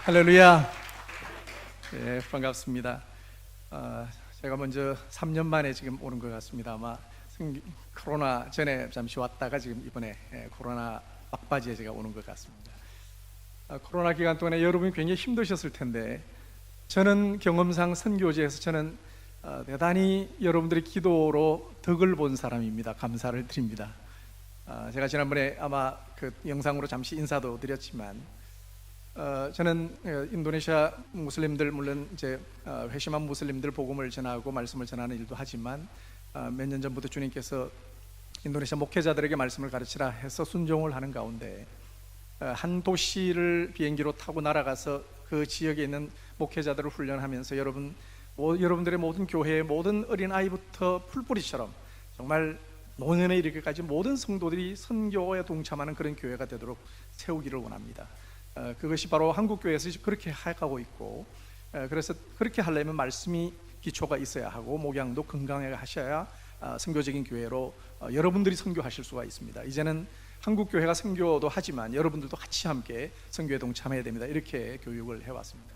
할렐루야. 네, 반갑습니다. 제가 먼저 3년 만에 지금 오는 것 같습니다. 아마 코로나 전에 잠시 왔다가 지금 이번에 코로나 막바지에 제가 오는 것 같습니다. 코로나 기간 동안에 여러분이 굉장히 힘드셨을 텐데, 저는 경험상 선교지에서 저는 대단히 여러분들의 기도로 덕을 본 사람입니다. 감사를 드립니다. 제가 지난번에 아마 그 영상으로 잠시 인사도 드렸지만, 저는 인도네시아 무슬림들, 물론 이제 회심한 무슬림들 복음을 전하고 말씀을 전하는 일도 하지만, 몇 년 전부터 주님께서 인도네시아 목회자들에게 말씀을 가르치라 해서 순종을 하는 가운데, 한 도시를 비행기로 타고 날아가서 그 지역에 있는 목회자들을 훈련하면서 여러분들의 모든 교회의 모든 어린 아이부터 풀뿌리처럼 정말 노년에 이르기까지 모든 성도들이 선교에 동참하는 그런 교회가 되도록 세우기를 원합니다. 그것이 바로 한국교회에서 그렇게 해가고 있고, 그래서 그렇게 하려면 말씀이 기초가 있어야 하고 목양도 건강하게 하셔야 선교적인 교회로 여러분들이 선교하실 수가 있습니다. 이제는 한국교회가 선교도 하지만 여러분들도 같이 함께 선교에 동참해야 됩니다. 이렇게 교육을 해왔습니다.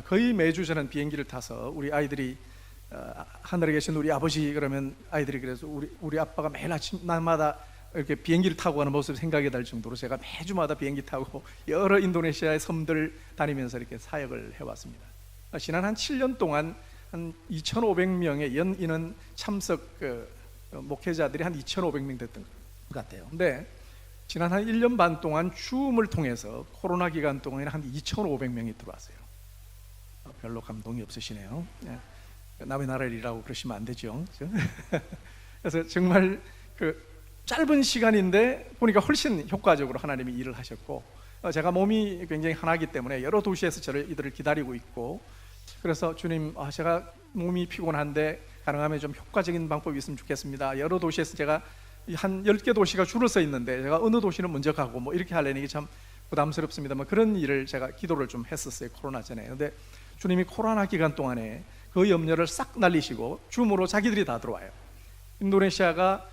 거의 매주 저는 비행기를 타서 우리 아이들이 하늘에 계신 우리 아버지 그러면 아이들이 그래서 우리 아빠가 매일 아침 날마다 이렇게 비행기를 타고 가는 모습이 생각이 날 정도로 제가 매주마다 비행기 타고 여러 인도네시아의 섬들 다니면서 이렇게 사역을 해왔습니다. 지난 한 7년 동안 한 2,500명의 연 인원 참석 목회자들이 한 2,500명 됐던 것 같아요. 근데 지난 한 1년 반 동안 줌을 통해서 코로나 기간 동안에 한 2,500명이 들어왔어요. 별로 감동이 없으시네요. 남의 나라를 일하고 그러시면 안 되죠. 그래서 정말 짧은 시간인데 보니까 훨씬 효과적으로 하나님이 일을 하셨고, 제가 몸이 굉장히 하나기 때문에 여러 도시에서 이들을 기다리고 있고, 그래서 주님, 제가 몸이 피곤한데 가능하면 좀 효과적인 방법이 있으면 좋겠습니다. 여러 도시에서 제가 한 10개 도시가 줄을 서 있는데 제가 어느 도시는 먼저 가고 뭐 이렇게 하려니 이게 참 부담스럽습니다만, 그런 일을 제가 기도를 좀 했었어요, 코로나 전에. 근데 주님이 코로나 기간 동안에 그 염려를 싹 날리시고 줌으로 자기들이 다 들어와요. 인도네시아가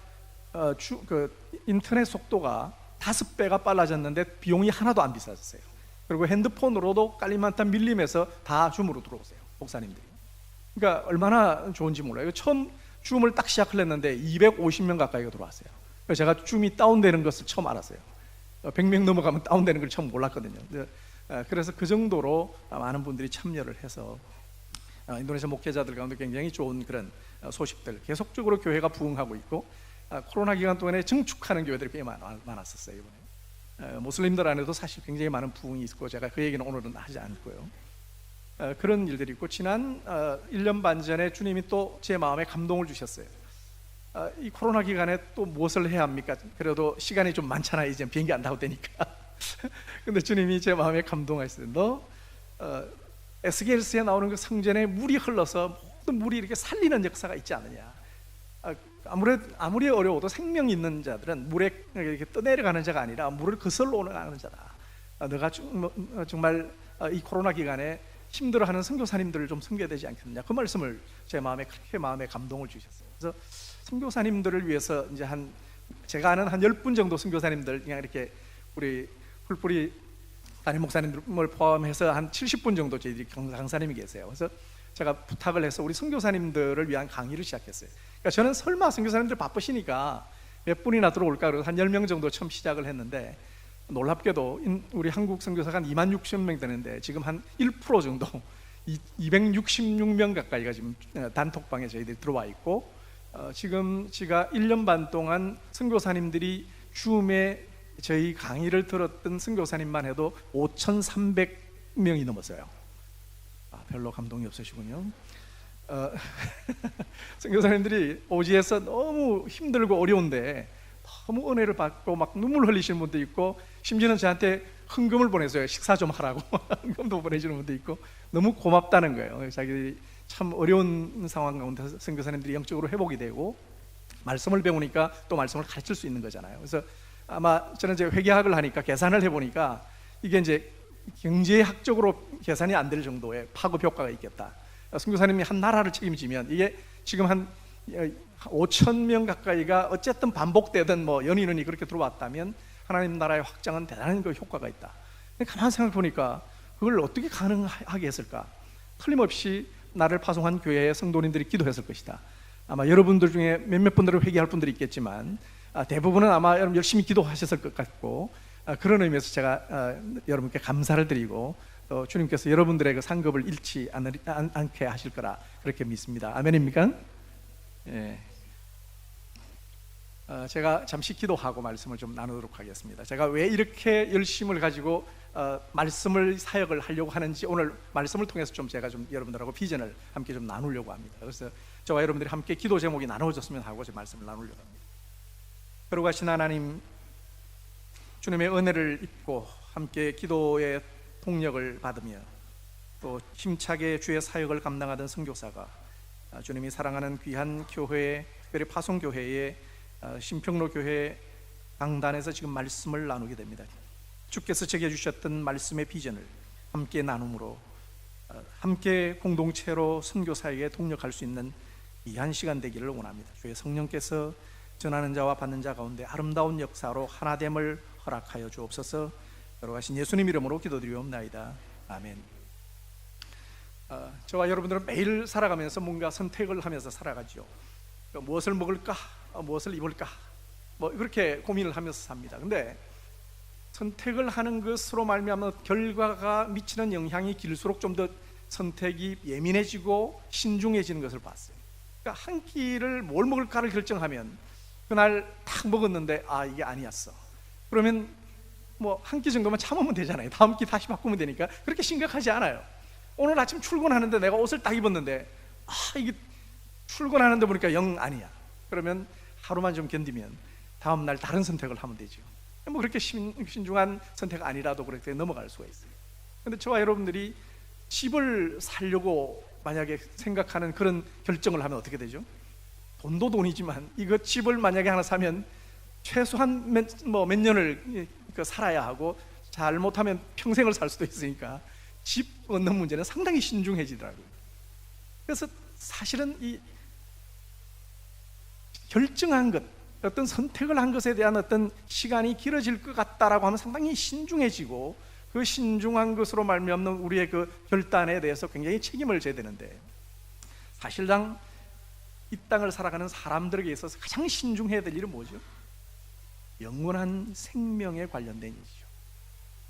인터넷 속도가 5배가 빨라졌는데 비용이 하나도 안 비싸졌어요. 그리고 핸드폰으로도 깔리만탄 밀림에서 다 줌으로 들어오세요, 목사님들이. 그러니까 얼마나 좋은지 몰라요. 처음 줌을 딱 시작을 했는데 250명 가까이가 들어왔어요. 그래서 제가 줌이 다운되는 것을 처음 알았어요. 100명 넘어가면 다운되는 걸 처음 몰랐거든요. 그래서 그 정도로 많은 분들이 참여를 해서 인도네시아 목회자들 가운데 굉장히 좋은 그런 소식들, 계속적으로 교회가 부흥하고 있고, 코로나 기간 동안에 증축하는 교회들이 꽤 많았었어요. 이번에 무슬림들 안에도 사실 굉장히 많은 부흥이 있고, 제가 그 얘기는 오늘은 하지 않고요. 그런 일들이 있고, 지난 1년 반 전에 주님이 또 제 마음에 감동을 주셨어요. 이 코로나 기간에 또 무엇을 해야 합니까? 그래도 시간이 좀 많잖아요. 이제 비행기 안 타고 되니까. 근데 주님이 제 마음에 감동하셨어요. 너 에스겔서에 나오는 그 성전에 물이 흘러서 모든 물이 이렇게 살리는 역사가 있지 않느냐. 아무리 어려워도 생명 있는 자들은 물에 이렇게 떠내려가는 자가 아니라 물을 거슬러 올라가는 자다. 너가 정말 이 코로나 기간에 힘들어하는 선교사님들을 좀 섬겨야 되지 않겠느냐. 그 말씀을 제 마음에 그렇게 마음에 감동을 주셨어요. 그래서 선교사님들을 위해서 이제 제가 아는 한 10분 정도 선교사님들, 그냥 이렇게 우리 풀뿌리 담임 목사님을 포함해서 한 70분 정도 저희들이 강사님이 계세요. 그래서 제가 부탁을 해서 우리 선교사님들을 위한 강의를 시작했어요. 그러니까 저는 설마 선교사님들 바쁘시니까 몇 분이나 들어올까 그래서 한 10명 정도 처음 시작을 했는데, 놀랍게도 우리 한국 선교사가 한 26,000명 되는데 지금 한 1% 정도 266명 가까이가 지금 단톡방에 저희들이 들어와 있고, 지금 제가 1년 반 동안 선교사님들이 줌에 저희 강의를 들었던 선교사님만 해도 5,300명이 넘었어요. 별로 감동이 없으시군요. 선교사님들이 오지에서 너무 힘들고 어려운데 너무 은혜를 받고 막 눈물 흘리시는 분도 있고, 심지어는 저한테 헌금을 보내줘요. 식사 좀 하라고 헌금도 보내주는 분도 있고, 너무 고맙다는 거예요. 자기들이 참 어려운 상황 가운데 선교사님들이 영적으로 회복이 되고 말씀을 배우니까 또 말씀을 가르칠 수 있는 거잖아요. 그래서 아마 저는 이제 회계학을 하니까 계산을 해보니까 이게 이제 경제학적으로 계산이 안 될 정도의 파급 효과가 있겠다. 선교사님이 한 나라를 책임지면 이게 지금 한 5,000명 가까이가 어쨌든 반복되든 뭐 연인원이 그렇게 들어왔다면 하나님 나라의 확장은 대단한 그 효과가 있다. 가만 생각해 보니까 그걸 어떻게 가능하게 했을까? 틀림없이 나를 파송한 교회의 성도님들이 기도했을 것이다. 아마 여러분들 중에 몇몇 분들은 회개할 분들이 있겠지만 대부분은 아마 여러분 열심히 기도하셨을 것 같고, 그런 의미에서 제가 여러분께 감사를 드리고 또 주님께서 여러분들의 그 상급을 잃지 않게 하실 거라 그렇게 믿습니다. 아멘입니까? 예. 제가 잠시 기도하고 말씀을 좀 나누도록 하겠습니다. 제가 왜 이렇게 열심을 가지고 말씀을 사역을 하려고 하는지 오늘 말씀을 통해서 좀 제가 좀 여러분들하고 비전을 함께 좀 나누려고 합니다. 그래서 저와 여러분들이 함께 기도 제목이 나누어졌으면 하고 제 말씀을 나누려고 합니다. 거룩하신 하나님, 주님의 은혜를 입고 함께 기도의 동력을 받으며 또 힘차게 주의 사역을 감당하던 선교사가 주님이 사랑하는 귀한 교회, 특별히 파송교회의 신평로 교회 강단에서 지금 말씀을 나누게 됩니다. 주께서 제게 주셨던 말씀의 비전을 함께 나눔으로 함께 공동체로 선교사에게 동력할 수 있는 귀한 시간 되기를 원합니다. 주의 성령께서 전하는 자와 받는 자 가운데 아름다운 역사로 하나됨을 허락하여 주옵소서. 걸어가신 예수님 이름으로 기도드리옵나이다. 아멘. 저와 여러분들은 매일 살아가면서 뭔가 선택을 하면서 살아가죠. 무엇을 먹을까? 무엇을 입을까? 뭐 그렇게 고민을 하면서 삽니다. 근데 선택을 하는 것으로 말미암아 결과가 미치는 영향이 길수록 좀 더 선택이 예민해지고 신중해지는 것을 봤어요. 그러니까 한 끼를 뭘 먹을까를 결정하면 그날 딱 먹었는데 이게 아니었어. 그러면 뭐 한 끼 정도만 참으면 되잖아요. 다음 끼 다시 바꾸면 되니까 그렇게 심각하지 않아요. 오늘 아침 출근하는데 내가 옷을 딱 입었는데 이게 출근하는데 보니까 영 아니야. 그러면 하루만 좀 견디면 다음 날 다른 선택을 하면 되죠. 뭐 그렇게 신중한 선택 아니라도 그렇게 넘어갈 수가 있어요. 근데 저와 여러분들이 집을 살려고 만약에 생각하는 그런 결정을 하면 어떻게 되죠? 돈도 돈이지만 이거 집을 만약에 하나 사면 최소한 몇 년을 살아야 하고 잘못하면 평생을 살 수도 있으니까 집 얻는 문제는 상당히 신중해지더라고요. 그래서 사실은 이 결정한 것, 어떤 선택을 한 것에 대한 어떤 시간이 길어질 것 같다라고 하면 상당히 신중해지고 그 신중한 것으로 말미암는 우리의 그 결단에 대해서 굉장히 책임을 져야 되는데, 사실상 이 땅을 살아가는 사람들에게 있어서 가장 신중해야 될 일은 뭐죠? 영원한 생명에 관련된 일이죠.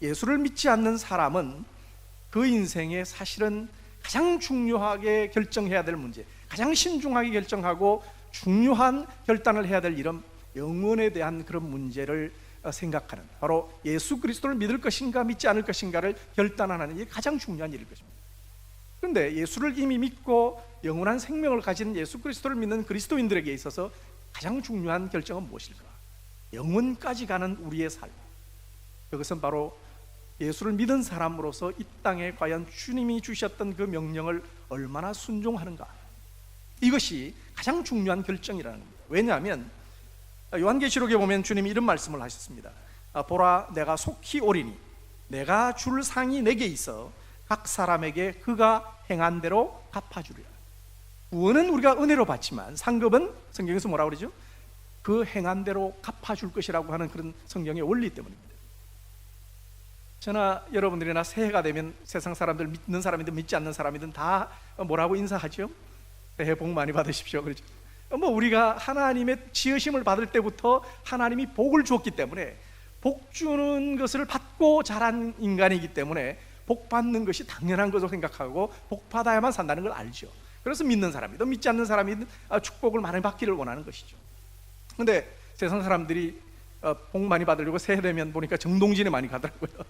예수를 믿지 않는 사람은 그 인생에 사실은 가장 중요하게 결정해야 될 문제, 가장 신중하게 결정하고 중요한 결단을 해야 될 일은 영혼에 대한 그런 문제를 생각하는, 바로 예수 그리스도를 믿을 것인가 믿지 않을 것인가를 결단하는 일이 가장 중요한 일일 것입니다. 그런데 예수를 이미 믿고 영원한 생명을 가진 예수 그리스도를 믿는 그리스도인들에게 있어서 가장 중요한 결정은 무엇일까? 영원까지 가는 우리의 삶, 그것은 바로 예수를 믿은 사람으로서 이 땅에 과연 주님이 주셨던 그 명령을 얼마나 순종하는가, 이것이 가장 중요한 결정이라는 겁니다. 왜냐하면 요한계시록에 보면 주님이 이런 말씀을 하셨습니다. 보라, 내가 속히 오리니 내가 줄 상이 내게 있어 각 사람에게 그가 행한 대로 갚아주리라. 구원은 우리가 은혜로 받지만 상급은 성경에서 뭐라고 그러죠? 그 행한 대로 갚아줄 것이라고 하는 그런 성경의 원리 때문입니다. 저나 여러분들이나 새해가 되면 세상 사람들, 믿는 사람이든 믿지 않는 사람이든 다 뭐라고 인사하죠? 새해 복 많이 받으십시오, 그렇죠? 뭐 우리가 하나님의 지으심을 받을 때부터 하나님이 복을 주었기 때문에 복 주는 것을 받고 자란 인간이기 때문에 복 받는 것이 당연한 것으로 생각하고 복 받아야만 산다는 걸 알죠. 그래서 믿는 사람이든 믿지 않는 사람이든 축복을 많이 받기를 원하는 것이죠. 근데 세상 사람들이 복 많이 받으려고 새해 되면 보니까 정동진에 많이 가더라고요.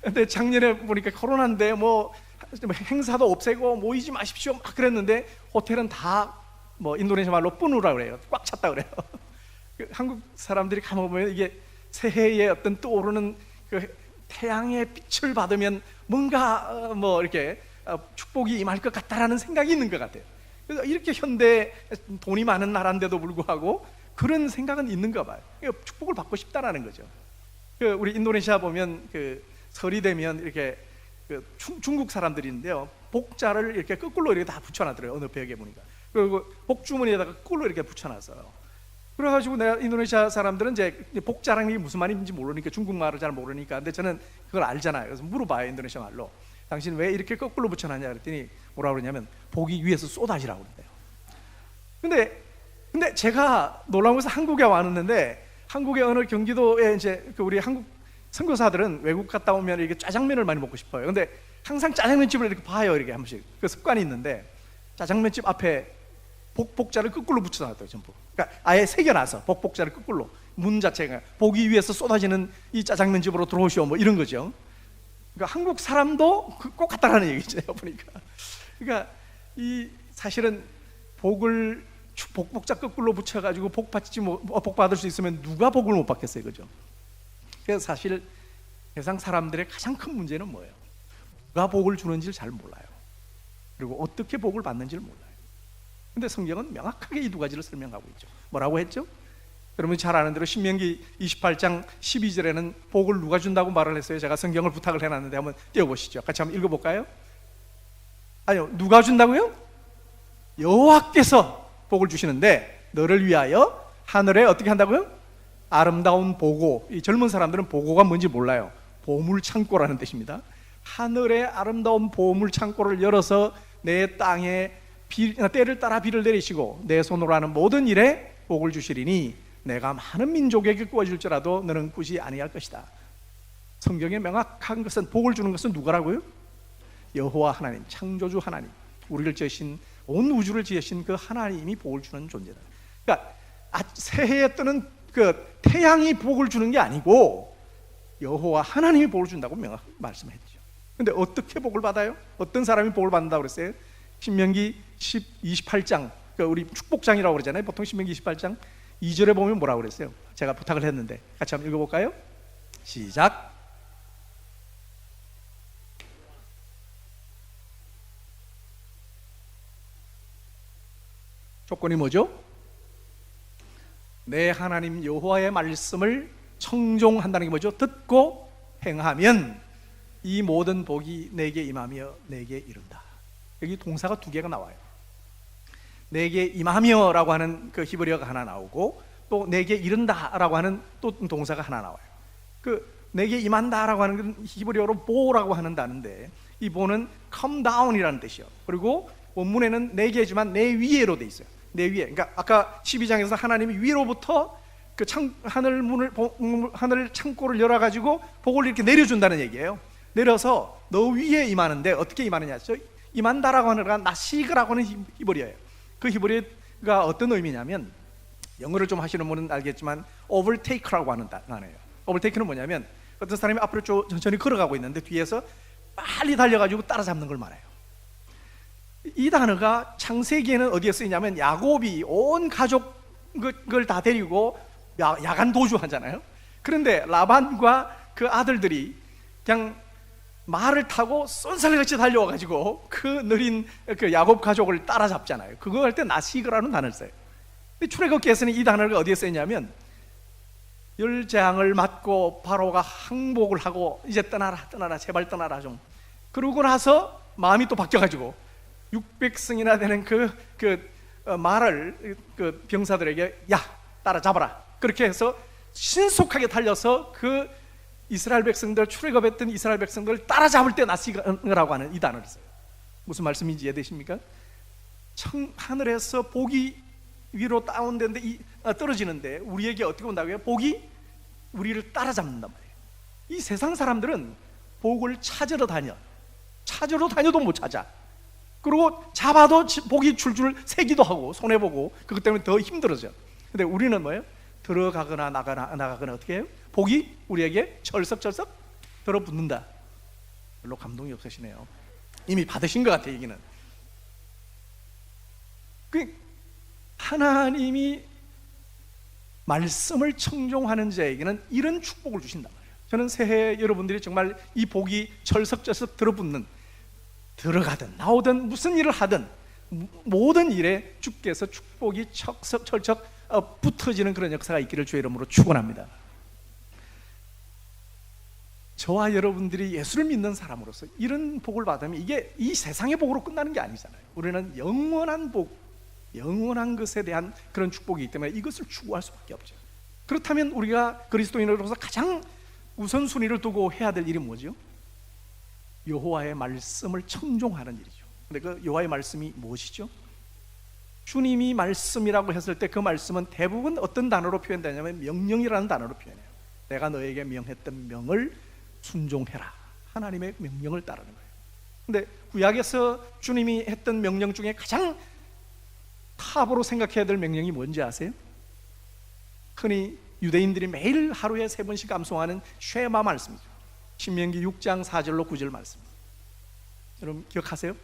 근데 작년에 보니까 코로나인데 뭐 행사도 없애고 모이지 마십시오 막 그랬는데 호텔은 다 뭐 인도네시아 말로 뿌누라 그래요. 꽉 찼다 그래요. 한국 사람들이 가보면 이게 새해에 어떤 떠오르는 그 태양의 빛을 받으면 뭔가 뭐 이렇게 축복이 임할 것 같다라는 생각이 있는 것 같아요. 그래서 이렇게 현대 돈이 많은 나라인데도 불구하고 그런 생각은 있는가 봐요. 축복을 받고 싶다라는 거죠. 우리 인도네시아 보면 그 설이 되면 이렇게 중국 사람들인데요, 복자를 이렇게 거꾸로 이렇게 다 붙여놨더래요. 어느 벽에 보니까. 그리고 복주머니에다가 거꾸로 이렇게 붙여놨어요. 그래가지고 내가 인도네시아 사람들은 이제 복자라는 게 무슨 말인지 모르니까, 중국말을 잘 모르니까, 근데 저는 그걸 알잖아요. 그래서 물어봐요, 인도네시아 말로. 당신 왜 이렇게 거꾸로 붙여놨냐 그랬더니 뭐라고 그러냐면 복이 위에서 쏟아지라고 그런대요. 근데 제가 놀라운 것은 한국에 왔는데, 한국의 어느 경기도에 이제 우리 한국 선교사들은 외국 갔다 오면 이렇게 짜장면을 많이 먹고 싶어요. 근데 항상 짜장면집을 이렇게 봐요. 이렇게 한 번씩 그 습관이 있는데, 짜장면집 앞에 복자를 거꾸로 붙여놨더라고요. 전부. 그러니까 아예 새겨놔서 복자를 거꾸로, 문 자체가 복이 위에서 쏟아지는 이 짜장면집으로 들어오시오 뭐 이런 거죠. 그러니까 한국 사람도 꼭 같다라는 얘기죠. 보니까. 그러니까 이 사실은 복자 거꾸로 붙여가지고 복 받을 수 있으면 누가 복을 못 받겠어요, 그죠? 그래서 사실 세상 사람들의 가장 큰 문제는 뭐예요? 누가 복을 주는지를 잘 몰라요. 그리고 어떻게 복을 받는지를 몰라요. 근데 성경은 명확하게 이 두 가지를 설명하고 있죠. 뭐라고 했죠? 여러분이 잘 아는 대로 신명기 28장 12절에는 복을 누가 준다고 말을 했어요? 제가 성경을 부탁을 해놨는데 한번 띄워보시죠. 같이 한번 읽어볼까요? 아니요, 누가 준다고요? 여호와께서 복을 주시는데 너를 위하여 하늘에 어떻게 한다고요? 아름다운 보고. 이 젊은 사람들은 보고가 뭔지 몰라요. 보물창고라는 뜻입니다. 하늘에 아름다운 보물창고를 열어서 내 땅에 때를 따라 비를 내리시고 내 손으로 하는 모든 일에 복을 주시리니 내가 많은 민족에게 구워줄지라도 너는 꾸지 아니할 것이다. 성경에 명확한 것은, 복을 주는 것은 누구라고요? 여호와 하나님, 창조주 하나님, 우리를 지으신, 온 우주를 지으신 그 하나님이 복을 주는 존재다. 그러니까 새해에 뜨는 그 태양이 복을 주는 게 아니고 여호와 하나님이 복을 준다고 명확히 말씀했죠. 근데 어떻게 복을 받아요? 어떤 사람이 복을 받는다고 그랬어요? 신명기 28장, 그러니까 우리 축복장이라고 그러잖아요. 보통 신명기 28장 2절에 보면 뭐라고 그랬어요? 제가 부탁을 했는데 같이 한번 읽어볼까요? 시작. 조건이 뭐죠? 내 하나님 여호와의 말씀을 청종한다는 게 뭐죠? 듣고 행하면 이 모든 복이 내게 임하며 내게 이른다. 여기 동사가 두 개가 나와요. 내게 임하며라고 하는 그 히브리어가 하나 나오고, 또 내게 이른다라고 하는 또 동사가 하나 나와요. 그 내게 임한다라고 하는 건 히브리어로 보라고 하는 단어인데, 이 보는 come down이라는 뜻이요. 그리고 원문에는 내게지만 내 위에로 돼 있어요. 내 위에. 그러니까 아까 12장에서 하나님이 위로부터 그 하늘 창고를 열어 가지고 복을 이렇게 내려준다는 얘기예요. 내려서 너 위에 임하는데 어떻게 임하느냐? 임한다라고 하는 건 나시그라고 하는 히브리어예요. 그 히브리어가 어떤 의미냐면, 영어를 좀 하시는 분은 알겠지만 overtake라고 하는 단어예요. overtake는 뭐냐면 어떤 사람이 앞으로 천천히 걸어가고 있는데 뒤에서 빨리 달려가지고 따라잡는 걸 말해요. 이 단어가 창세기에는 어디에 쓰이냐면, 야곱이 온 가족을 다 데리고 야간 도주하잖아요. 그런데 라반과 그 아들들이 그냥 말을 타고 쏜살같이 달려와가지고 그 느린 그 야곱 가족을 따라잡잖아요. 그거 할 때 나시그라는 단어를 써요. 근데 출애굽기에서는 이 단어가 어디에 쓰이냐면, 열재앙을 맞고 바로가 항복을 하고 이제 떠나라 제발 떠나라 좀, 그러고 나서 마음이 또 바뀌어가지고 600승이나 되는 말을 그 병사들에게 야 따라잡아라, 그렇게 해서 신속하게 달려서 그 이스라엘 백성들, 출애굽했던 이스라엘 백성들을 따라잡을 때 나시그라고 하는 이 단어를 써요. 무슨 말씀인지 이해되십니까? 하늘에서 복이 위로 다운되는데 떨어지는데 우리에게 어떻게 온다고요? 복이 우리를 따라잡는단 말이에요. 이 세상 사람들은 복을 찾으러 다녀도 못 찾아. 그리고 잡아도 복이 줄줄 새기도 하고 손해보고, 그것 때문에 더 힘들어져. 근데 우리는 뭐예요? 들어가거나 나가거나 어떻게 해요? 복이 우리에게 철석철석 들어붙는다. 별로 감동이 없으시네요. 이미 받으신 것 같아요. 얘기는 하나님이 말씀을 청종하는 자에게는 이런 축복을 주신단 말이에요. 저는 새해 여러분들이 정말 이 복이 철석철석 들어붙는, 들어가든 나오든 무슨 일을 하든 모든 일에 주께서 축복이 철썩철썩 붙어지는 그런 역사가 있기를 주의 이름으로 축원합니다. 저와 여러분들이 예수를 믿는 사람으로서 이런 복을 받으면 이게 이 세상의 복으로 끝나는 게 아니잖아요. 우리는 영원한 복, 영원한 것에 대한 그런 축복이기 때문에 이것을 추구할 수밖에 없죠. 그렇다면 우리가 그리스도인으로서 가장 우선순위를 두고 해야 될 일이 뭐죠? 여호와의 말씀을 청종하는 일이죠. 근데 그 여호와의 말씀이 무엇이죠? 주님이 말씀이라고 했을 때 그 말씀은 대부분 어떤 단어로 표현되냐면 명령이라는 단어로 표현해요. 내가 너에게 명했던 명을 순종해라. 하나님의 명령을 따르는 거예요. 근데 구약에서 주님이 했던 명령 중에 가장 탑으로 생각해야 될 명령이 뭔지 아세요? 흔히 유대인들이 매일 하루에 3번씩 암송하는 쉐마 말씀이죠. 신명기 6장 4절로 9절 말씀. 여러분 기억하세요?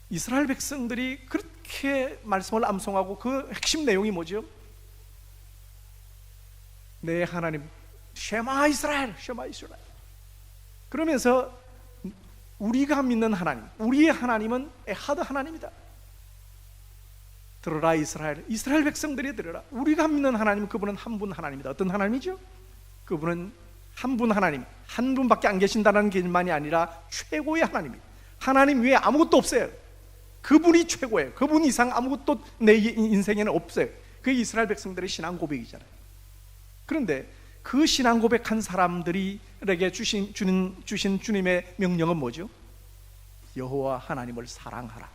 이스라엘 백성들이 그렇게 말씀을 암송하고 그 핵심 내용이 뭐죠? 내 하나님 쉐마 이스라엘, 쉐마 이스라엘. 그러면서 우리가 믿는 하나님, 우리의 하나님은 에하드 하나님이다. 들어라 이스라엘, 이스라엘 백성들이 들어라. 우리가 믿는 하나님, 그분은 한 분 하나님이다. 어떤 하나님이죠? 그분은 한 분 하나님, 한 분밖에 안 계신다는 개념만이 아니라 최고의 하나님입니다. 하나님 외에 아무것도 없어요. 그분이 최고예요. 그분 이상 아무것도 내 인생에는 없어요. 그게 이스라엘 백성들의 신앙 고백이잖아요. 그런데 그 신앙 고백한 사람들에게 주신 주님의 명령은 뭐죠? 여호와 하나님을 사랑하라.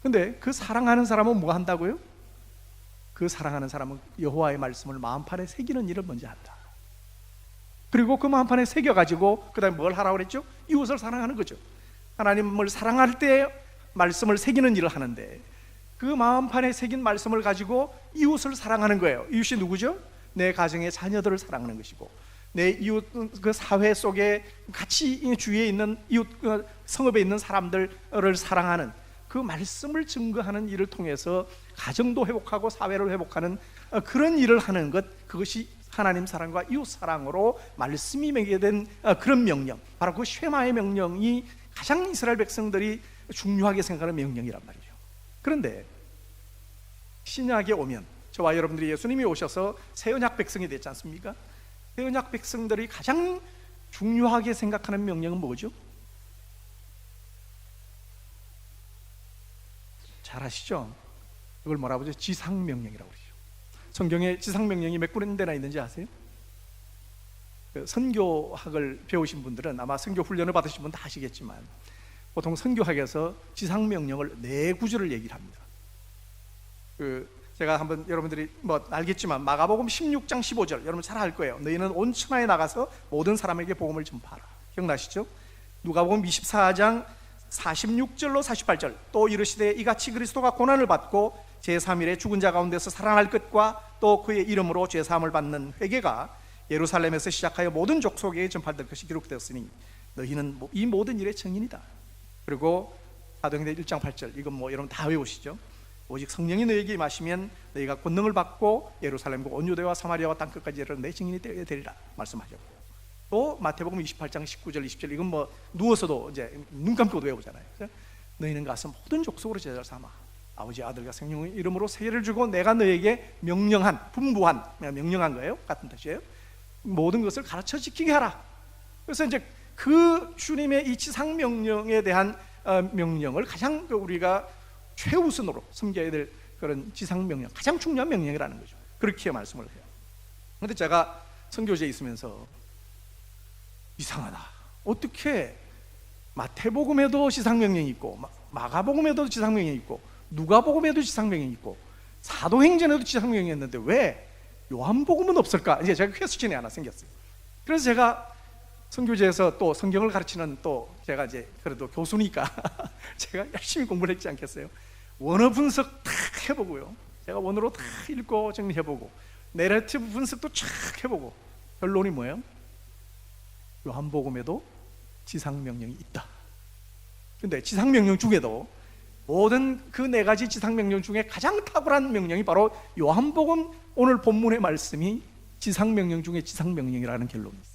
근데 그 사랑하는 사람은 뭐 한다고요? 그 사랑하는 사람은 여호와의 말씀을 마음판에 새기는 일을 먼저 한다. 그리고 그 마음판에 새겨가지고 그 다음에 뭘 하라고 그랬죠? 이웃을 사랑하는 거죠. 하나님을 사랑할 때 말씀을 새기는 일을 하는데 그 마음판에 새긴 말씀을 가지고 이웃을 사랑하는 거예요. 이웃이 누구죠? 내 가정의 자녀들을 사랑하는 것이고, 내 이웃, 그 사회 속에 같이 주위에 있는 이웃, 성읍에 있는 사람들을 사랑하는 그 말씀을 증거하는 일을 통해서 가정도 회복하고 사회를 회복하는 그런 일을 하는 것, 그것이 하나님 사랑과 이웃 사랑으로 말씀이 매개된 그런 명령, 바로 그 쉐마의 명령이 가장 이스라엘 백성들이 중요하게 생각하는 명령이란 말이죠. 그런데 신약에 오면 저와 여러분들이 예수님이 오셔서 새 언약 백성이 됐지 않습니까? 새 언약 백성들이 가장 중요하게 생각하는 명령은 뭐죠? 잘 아시죠? 이걸 뭐라고 하죠? 지상명령이라고 그러죠. 성경에 지상명령이 몇 군데나 있는지 아세요? 선교학을 배우신 분들은 아마 선교 훈련을 받으신 분 다 아시겠지만 보통 선교학에서 지상명령을 4구절을 얘기를 합니다. 제가 한번 여러분들이 뭐 알겠지만 마가복음 16장 15절 여러분 잘 알 거예요. 너희는 온 천하에 나가서 모든 사람에게 복음을 전파하라. 기억나시죠? 누가복음 24장 46절로 48절 또 이르시되 이같이 그리스도가 고난을 받고 제3일에 죽은 자 가운데서 살아날 것과 또 그의 이름으로 죄사함을 받는 회개가 예루살렘에서 시작하여 모든 족속에게 전파될 것이 기록되었으니 너희는 이 모든 일의 증인이다. 그리고 사도행전 1장 8절 이건 뭐 여러분 다 외우시죠? 오직 성령이 너희에게 임하시면 너희가 권능을 받고 예루살렘과 온 유대와 사마리아와 땅끝까지 이르러 내 증인이 되리라 말씀하셨고, 또 마태복음 28장 19절 20절 이건 뭐 누워서도 이제 눈 감고도 외우잖아요. 너희는 가서 모든 족속으로 제자를 삼아 아버지 아들과 성령의 이름으로 세례를 주고 내가 너희에게 명령한 분부한 명령한 거예요. 같은 뜻이에요. 모든 것을 가르쳐 지키게 하라. 그래서 이제 그 주님의 이 지상 명령에 대한 명령을 가장 우리가 최우선으로 섬겨야 될 그런 지상 명령, 가장 중요한 명령이라는 거죠. 그렇게 말씀을 해요. 그런데 제가 선교지에 있으면서 이상하다. 어떻게 마태복음에도 지상명령이 있고 마가복음에도 지상명령이 있고 누가복음에도 지상명령이 있고 사도행전에도 지상명령이 있는데 왜 요한복음은 없을까? 이제 제가 퀘스천이 하나 생겼어요. 그래서 제가 선교지에서 또 성경을 가르치는 또 제가 이제 그래도 교수니까 제가 열심히 공부를 했지 않겠어요? 원어 분석 다 해보고요. 제가 원어로 다 읽고 정리해보고 내러티브 분석도 쫙 해보고 결론이 뭐예요? 요한복음에도 지상명령이 있다. 근데 지상명령 중에도 모든 그 4가지 지상명령 중에 가장 탁월한 명령이 바로 요한복음 오늘 본문의 말씀이 지상명령 중에 지상명령이라는 결론이 있어요.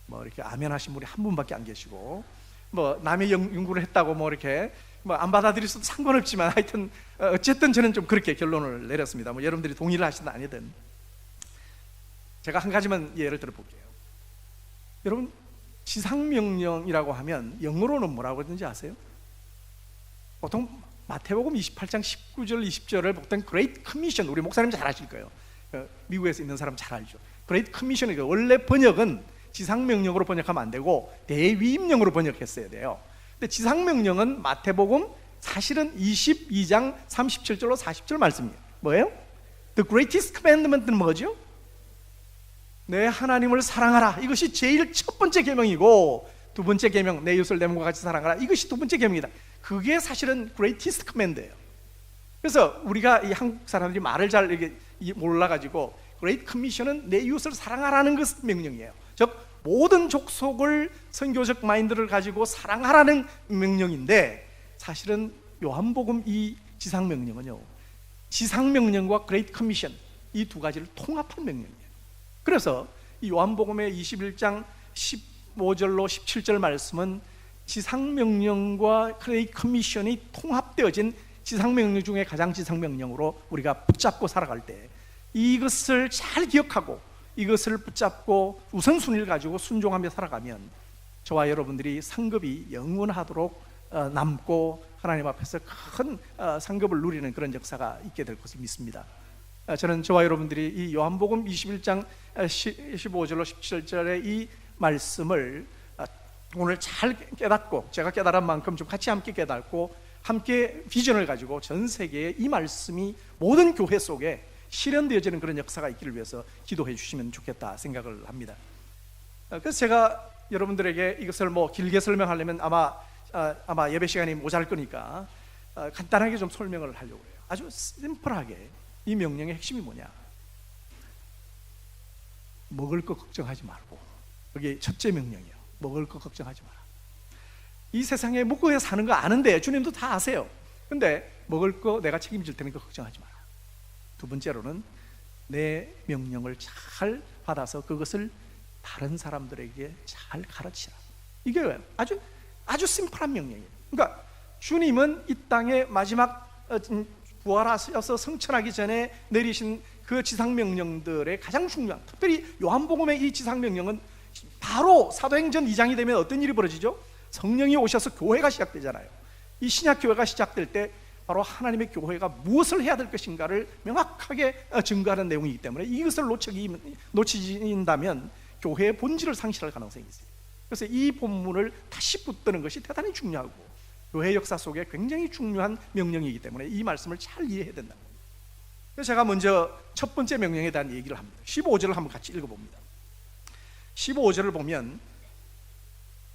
뭐 이렇게 아멘 하신 분이 한 분밖에 안 계시고 뭐 남의 연구를 했다고 뭐 이렇게 뭐 안 받아들일 수도 상관없지만 하여튼 어쨌든 저는 좀 그렇게 결론을 내렸습니다. 뭐 여러분들이 동의를 하시든 아니든 제가 한 가지만 예를 들어 볼게요. 여러분 지상명령이라고 하면 영어로는 뭐라고 하는지 아세요? 보통 마태복음 28장 19절 20절을 보통 Great Commission, 우리 목사님 잘 아실 거예요. 미국에서 있는 사람 잘 알죠. Great Commission이 원래 번역은 지상명령으로 번역하면 안 되고 대위임령으로 번역했어야 돼요. 근데 지상명령은 마태복음 사실은 22장 37절로 40절 말씀이에요. 뭐예요? The greatest commandment는 뭐죠? 내 하나님을 사랑하라. 이것이 제일 첫 번째 계명이고, 두 번째 계명 내 이웃을 내 몸과 같이 사랑하라. 이것이 두 번째 계명이다. 그게 사실은 greatest command예요. 그래서 우리가 이 한국 사람들이 말을 잘 이렇게 몰라가지고 Great Commission은 내 이웃을 사랑하라는 것 명령이에요. 즉 모든 족속을 선교적 마인드를 가지고 사랑하라는 명령인데, 사실은 요한복음 이 지상명령은요, 지상명령과 Great Commission 이 두 가지를 통합한 명령이에요. 그래서 이 요한복음의 21장 15절로 17절 말씀은 지상명령과 Great Commission이 통합되어진 지상명령 중에 가장 지상명령으로 우리가 붙잡고 살아갈 때, 이것을 잘 기억하고 이것을 붙잡고 우선순위를 가지고 순종하며 살아가면 저와 여러분들이 상급이 영원하도록 남고 하나님 앞에서 큰 상급을 누리는 그런 역사가 있게 될 것을 믿습니다. 저는 저와 여러분들이 이 요한복음 21장 15절로 17절의 이 말씀을 오늘 잘 깨닫고, 제가 깨달은 만큼 좀 같이 함께 깨닫고 함께 비전을 가지고 전 세계에 이 말씀이 모든 교회 속에 실현되어지는 그런 역사가 있기를 위해서 기도해 주시면 좋겠다 생각을 합니다. 그래서 제가 여러분들에게 이것을 뭐 길게 설명하려면 아마 예배 시간이 모자랄 거니까 간단하게 좀 설명을 하려고 해요. 아주 심플하게 이 명령의 핵심이 뭐냐? 먹을 거 걱정하지 말고, 그게 첫째 명령이에요. 먹을 거 걱정하지 마라. 이 세상에 먹고 사는 거 아는데 주님도 다 아세요. 근데 먹을 거 내가 책임질 테니까 걱정하지 마라. 두 번째로는 내 명령을 잘 받아서 그것을 다른 사람들에게 잘 가르치라. 이게 아주 심플한 명령이에요. 그러니까 주님은 이 땅에 마지막 부활하셔서 성천하기 전에 내리신 그 지상명령들의 가장 중요한, 특별히 요한복음의 이 지상명령은 바로 사도행전 2장이 되면 어떤 일이 벌어지죠? 성령이 오셔서 교회가 시작되잖아요. 이 신약교회가 시작될 때 바로 하나님의 교회가 무엇을 해야 될 것인가를 명확하게 증거하는 내용이기 때문에 이것을 놓치진다면 교회의 본질을 상실할 가능성이 있어요. 그래서 이 본문을 다시 붙드는 것이 대단히 중요하고 교회 역사 속에 굉장히 중요한 명령이기 때문에 이 말씀을 잘 이해해야 된다. 그래서 제가 먼저 첫 번째 명령에 대한 얘기를 합니다. 15절을 한번 같이 읽어봅니다. 15절을 보면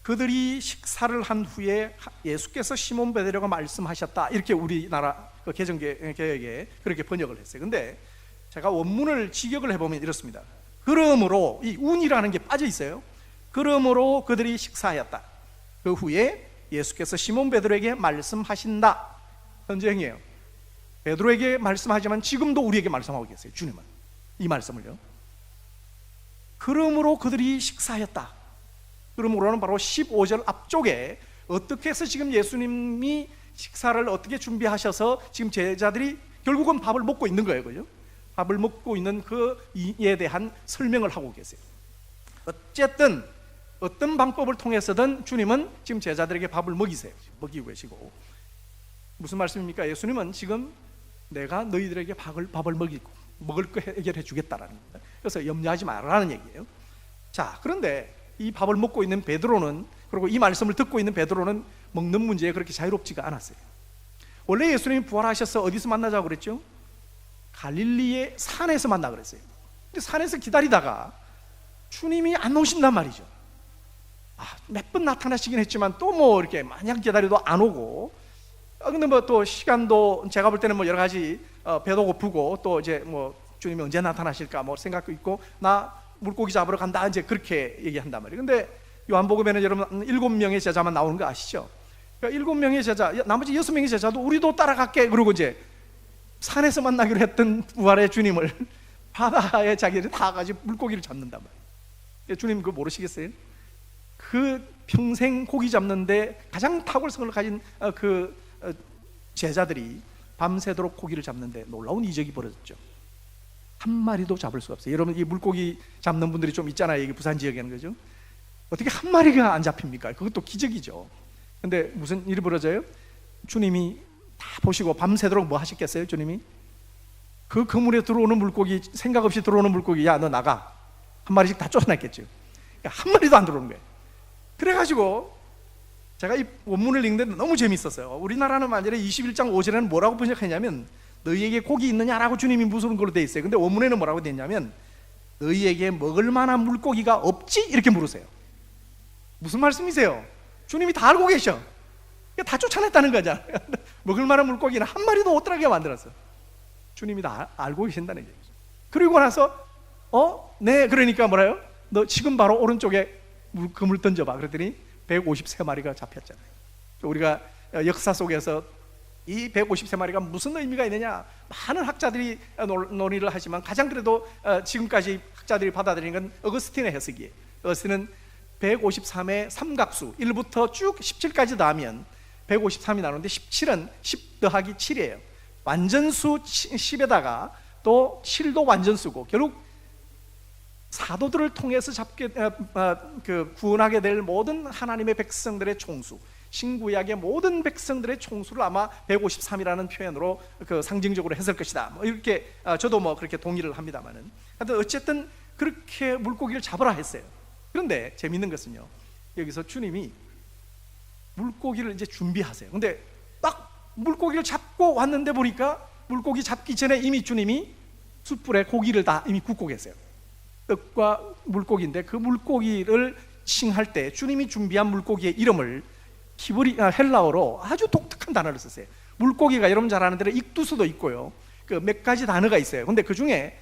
그들이 식사를 한 후에 예수께서 시몬 베드로가 말씀하셨다, 이렇게 우리나라 그 개정개혁에 그렇게 번역을 했어요. 근데 제가 원문을 직역을 해보면 이렇습니다. 그러므로, 이 운이라는 게 빠져 있어요. 그러므로 그들이 식사하였다. 그 후에 예수께서 시몬 베드로에게 말씀하신다. 현재형이에요. 베드로에게 말씀하지만 지금도 우리에게 말씀하고 계세요. 주님은 이 말씀을요. 그러므로 그들이 식사하였다. 그러므로는 바로 15절 앞쪽에 어떻게 해서 지금 예수님이 식사를 어떻게 준비하셔서 지금 제자들이 결국은 밥을 먹고 있는 거예요. 그죠? 밥을 먹고 있는 그에 대한 설명을 하고 계세요. 어쨌든 어떤 방법을 통해서든 주님은 지금 제자들에게 밥을 먹이고 계시고, 무슨 말씀입니까? 예수님은 지금 내가 너희들에게 밥을 먹을 거 해결해 주겠다라는 겁니다. 그래서 염려하지 말라는 얘기예요. 자, 그런데 이 밥을 먹고 있는 베드로는, 그리고 이 말씀을 듣고 있는 베드로는 먹는 문제에 그렇게 자유롭지가 않았어요. 원래 예수님이 부활하셔서 어디서 만나자고 그랬죠? 갈릴리의 산에서 만나 그랬어요. 근데 산에서 기다리다가 주님이 안 오신단 말이죠. 몇 번 나타나시긴 했지만 또 뭐 이렇게 마냥 기다려도 안 오고, 근데 뭐 또 시간도 제가 볼 때는 뭐 여러 가지 배도 고프고 또 이제 뭐 주님이 언제 나타나실까 뭐 생각도 있고, 나 물고기 잡으러 간다 이제 그렇게 얘기한단 말이에요. 근데 요한복음에는 여러분 7명의 제자만 나오는 거 아시죠? 그러니까 7명의 제자, 나머지 6명의 제자도 우리도 따라갈게 그러고 이제 산에서 만나기로 했던 부활의 주님을 바다에 자기들이 다 가지고 물고기를 잡는단 말이에요. 주님 그거 모르시겠어요? 그 평생 고기 잡는데 가장 탁월성을 가진 그 제자들이 밤새도록 고기를 잡는데 놀라운 이적이 벌어졌죠. 한 마리도 잡을 수가 없어요. 여러분 이 물고기 잡는 분들이 좀 있잖아요. 이게 부산 지역에는. 그죠? 어떻게 한 마리가 안 잡힙니까? 그것도 기적이죠. 근데 무슨 일이 벌어져요? 주님이 다 보시고 밤새도록 뭐 하셨겠어요? 주님이 그 그물에 들어오는 물고기, 생각 없이 들어오는 물고기, 야 너 나가, 한 마리씩 다 쫓아냈겠죠. 한 마리도 안 들어오는 거예요. 그래가지고 제가 이 원문을 읽는데 너무 재밌었어요. 우리나라는 만일에 21장 5절에는 뭐라고 번역했냐면 너희에게 고기 있느냐라고 주님이 물은 걸로 돼 있어요. 근데 원문에는 뭐라고 돼 있냐면 너희에게 먹을 만한 물고기가 없지? 이렇게 물으세요. 무슨 말씀이세요? 주님이 다 알고 계셔. 다 쫓아냈다는 거잖아요. 먹을 만한 물고기는 한 마리도 못 들어가게 만들었어. 주님이 다 알고 계신다는 얘기죠. 그리고 나서 네, 그러니까 뭐라요? 너 지금 바로 오른쪽에 금을 던져봐. 그랬더니 153마리가 잡혔잖아요. 우리가 역사 속에서 이 153마리가 무슨 의미가 있느냐, 많은 학자들이 논의를 하지만 가장 그래도 지금까지 학자들이 받아들이는 건 어거스틴의 해석이에요. 어거스틴은 153의 삼각수 1부터 쭉 17까지 더하면 153이 나오는데 17은 10 더하기 7이에요. 완전수 10에다가 또 7도 완전수고 결국 사도들을 통해서 구원하게 될 모든 하나님의 백성들의 총수, 신구약의 모든 백성들의 총수를 아마 153이라는 표현으로 상징적으로 했을 것이다. 뭐 이렇게 저도 뭐 그렇게 동의를 합니다만은, 어쨌든 그렇게 물고기를 잡으라 했어요. 그런데 재밌는 것은요, 여기서 주님이 물고기를 이제 준비하세요. 근데 딱 물고기를 잡고 왔는데 보니까 물고기 잡기 전에 이미 주님이 숯불에 고기를 다 이미 굽고 계세요. 떡과 물고기인데 그 물고기를 칭할 때 주님이 준비한 물고기의 이름을 헬라어로 아주 독특한 단어를 썼어요. 물고기가 여러분 잘 아는 대로 익두수도 있고요, 몇 가지 단어가 있어요. 근데 그 중에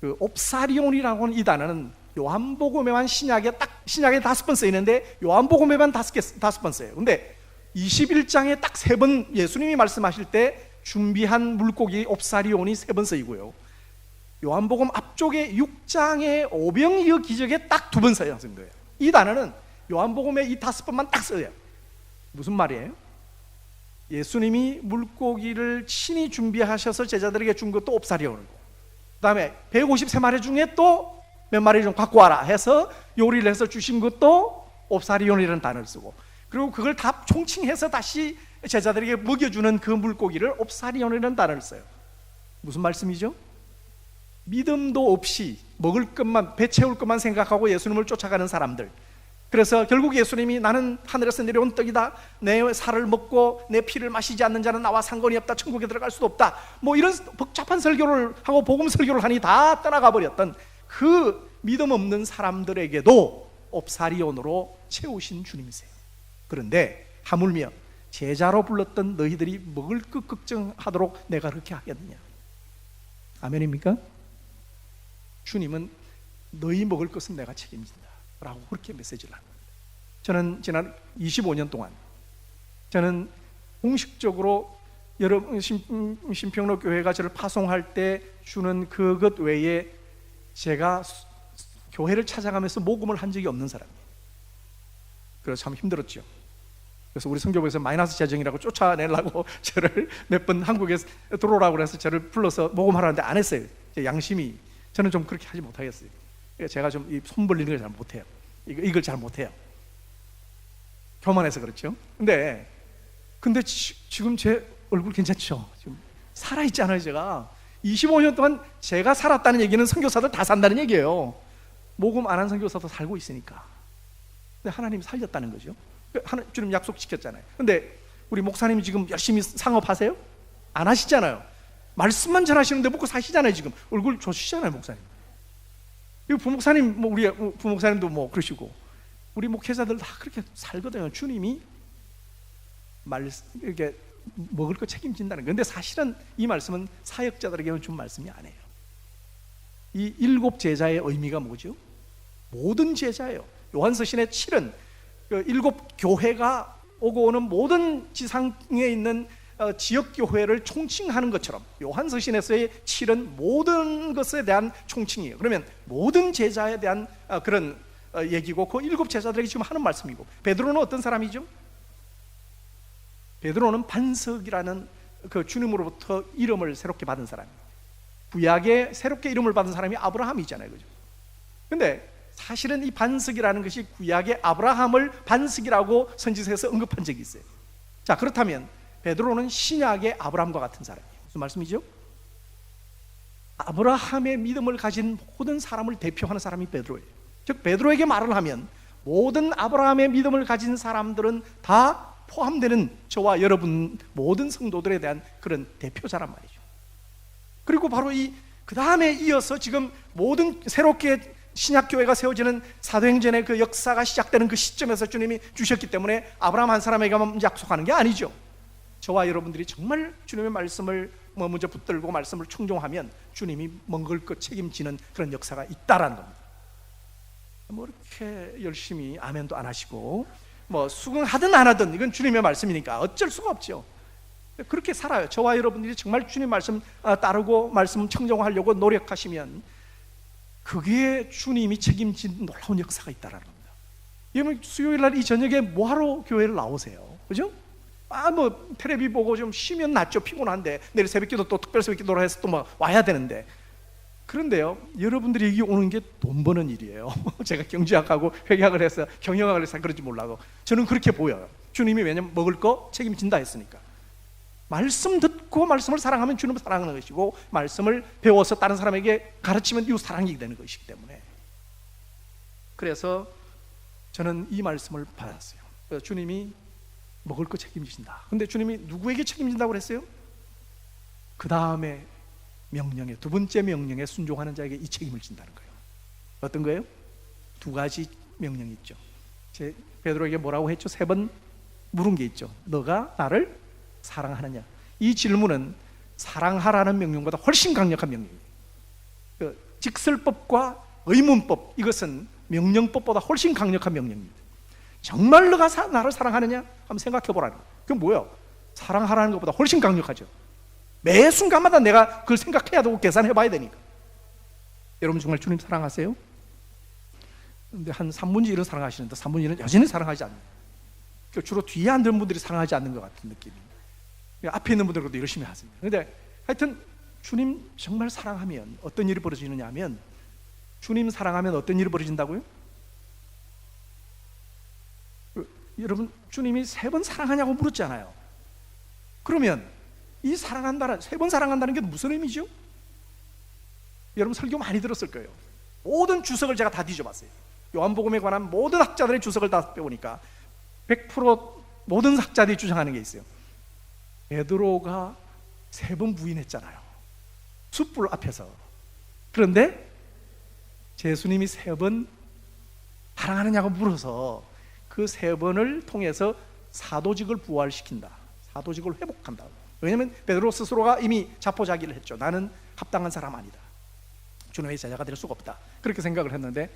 옵사리온이라고 하는 이 단어는 요한복음에만 신약에 5번 쓰이는데 요한복음에만 5번 써요. 근데 21장에 딱 3번 예수님이 말씀하실 때 준비한 물고기 옵사리온이 3번 쓰이고요, 요한복음 앞쪽에 6장의 오병이어 기적에 딱 2번 써요. 이 단어는 요한복음에 이 5번만 딱 써요. 무슨 말이에요? 예수님이 물고기를 친히 준비하셔서 제자들에게 준 것도 옵사리온이고, 그 다음에 153마리 중에 또 몇 마리 좀 갖고 와라 해서 요리를 해서 주신 것도 옵사리온이라는 단어를 쓰고, 그리고 그걸 다 총칭해서 다시 제자들에게 먹여주는 그 물고기를 옵사리온이라는 단어를 써요. 무슨 말씀이죠? 믿음도 없이 먹을 것만, 배 채울 것만 생각하고 예수님을 쫓아가는 사람들, 그래서 결국 예수님이 나는 하늘에서 내려온 떡이다, 내 살을 먹고 내 피를 마시지 않는 자는 나와 상관이 없다, 천국에 들어갈 수도 없다, 뭐 이런 복잡한 설교를 하고 복음 설교를 하니 다 떠나가 버렸던 그 믿음 없는 사람들에게도 옵사리온으로 채우신 주님이세요. 그런데 하물며 제자로 불렀던 너희들이 먹을 것 걱정하도록 내가 그렇게 하겠느냐? 아멘입니까? 주님은 너희 먹을 것은 내가 책임진다 라고 그렇게 메시지를 합니다. 저는 지난 25년 동안 저는 공식적으로 여러분 신평로 교회가 저를 파송할 때 주는 그것 외에 제가 교회를 찾아가면서 모금을 한 적이 없는 사람이에요. 그래서 참 힘들었죠. 그래서 우리 성교부에서 마이너스 재정이라고 쫓아내려고 저를 몇 번 한국에 들어오라고 해서 저를 불러서 모금하라는데 안 했어요. 제 양심이, 저는 좀 그렇게 하지 못하겠어요. 제가 좀 손 벌리는 걸 잘 못해요. 이걸 잘 못해요. 교만해서 그렇죠. 근데 지금 제 얼굴 괜찮죠? 지금 살아있잖아요. 제가 25년 동안 제가 살았다는 얘기는 선교사들 다 산다는 얘기예요. 모금 안 한 선교사도 살고 있으니까. 근데 하나님이 살렸다는 거죠. 주님 약속 지켰잖아요. 근데 우리 목사님이 지금 열심히 상업하세요? 안 하시잖아요. 말씀만 잘하시는데 먹고 사시잖아요. 지금 얼굴 좋으시잖아요, 목사님. 이 부목사님, 뭐 우리 부목사님도 뭐 그러시고 우리 목회자들 다 그렇게 살거든요. 주님이 이렇게 먹을 거 책임진다는 거. 근데 사실은 이 말씀은 사역자들에게는 준 말씀이 아니에요. 이 7 제자의 의미가 뭐죠? 모든 제자예요. 요한서신의 7은 7 교회가 오고 오는 모든 지상에 있는 지역 교회를 총칭하는 것처럼 요한서신에서의 7은 모든 것에 대한 총칭이에요. 그러면 모든 제자에 대한 그런 얘기고, 그 7 제자들에게 지금 하는 말씀이고, 베드로는 어떤 사람이죠? 베드로는 반석이라는 그 주님으로부터 이름을 새롭게 받은 사람이에요. 구약에 새롭게 이름을 받은 사람이 아브라함이잖아요, 그죠? 근데 사실은 이 반석이라는 것이 구약의 아브라함을 반석이라고 선지서에서 언급한 적이 있어요. 자, 그렇다면 베드로는 신약의 아브라함과 같은 사람이에요. 무슨 말씀이죠? 아브라함의 믿음을 가진 모든 사람을 대표하는 사람이 베드로예요. 즉 베드로에게 말을 하면 모든 아브라함의 믿음을 가진 사람들은 다 포함되는 저와 여러분 모든 성도들에 대한 그런 대표자란 말이죠. 그리고 바로 그 다음에 이어서 지금 모든 새롭게 신약교회가 세워지는 사도행전의 그 역사가 시작되는 그 시점에서 주님이 주셨기 때문에 아브라함 한 사람에게만 약속하는 게 아니죠. 저와 여러분들이 정말 주님의 말씀을 먼저 붙들고 말씀을 충종하면 주님이 먹을 것 책임지는 그런 역사가 있다라는 겁니다. 뭐 이렇게 열심히 아멘도 안 하시고 뭐 수긍하든 안 하든 이건 주님의 말씀이니까 어쩔 수가 없죠. 그렇게 살아요. 저와 여러분들이 정말 주님 말씀 따르고 말씀 청정하려고 노력하시면 그게 주님이 책임진 놀라운 역사가 있다라는 겁니다. 여러분 수요일 날 이 저녁에 뭐하러 교회를 나오세요? 그죠? 뭐 텔레비 보고 좀 쉬면 낫죠. 피곤한데 내일 새벽기도 또 특별 새벽기도로 해서 또 막 와야 되는데. 그런데요, 여러분들이 여기 오는 게 돈 버는 일이에요. 제가 경제학하고 회계학을 해서 경영학을 해서 그런지 몰라도 저는 그렇게 보여요. 주님이 왜냐면 먹을 거 책임진다 했으니까. 말씀 듣고 말씀을 사랑하면 주님을 사랑하는 것이고 말씀을 배워서 다른 사람에게 가르치면 이웃 사랑이 되는 것이기 때문에. 그래서 저는 이 말씀을 받았어요. 그래서 주님이 먹을 거 책임지신다. 근데 주님이 누구에게 책임진다고 그랬어요? 그 다음에 명령에, 두 번째 명령에 순종하는 자에게 이 책임을 진다는 거예요. 어떤 거예요? 두 가지 명령이 있죠. 베드로에게 뭐라고 했죠? 3번 물은 게 있죠. 너가 나를 사랑하느냐? 이 질문은 사랑하라는 명령보다 훨씬 강력한 명령이에요. 직설법과 의문법, 이것은 명령법보다 훨씬 강력한 명령입니다. 정말 너가 나를 사랑하느냐? 한번 생각해 보라는 거예요. 그건 뭐예요? 사랑하라는 것보다 훨씬 강력하죠. 매 순간마다 내가 그걸 생각해야 되고 계산해 봐야 되니까. 여러분 정말 주님 사랑하세요? 근데 한 3분의 1은 사랑하시는데 3분의 1은 여전히 사랑하지 않는, 주로 뒤에 앉은 분들이 사랑하지 않는 것 같은 느낌입니다. 앞에 있는 분들도 열심히 하십니다. 근데 하여튼 주님 정말 사랑하면 어떤 일이 벌어지느냐 하면, 주님 사랑하면 어떤 일이 벌어진다고요? 여러분 주님이 3번 사랑하냐고 물었잖아요. 그러면 이 사랑한다는, 3번 사랑한다는 게 무슨 의미죠? 여러분 설교 많이 들었을 거예요. 모든 주석을 제가 다 뒤져봤어요. 요한복음에 관한 모든 학자들의 주석을 다 빼보니까 100% 모든 학자들이 주장하는 게 있어요. 베드로가 3번 부인했잖아요. 숯불 앞에서. 그런데 예수님이 3번 사랑하느냐고 물어서 그 3번을 통해서 사도직을 부활시킨다, 사도직을 회복한다. 왜냐하면 베드로 스스로가 이미 자포자기를 했죠. 나는 합당한 사람 아니다, 주님의 제자가 될 수가 없다, 그렇게 생각을 했는데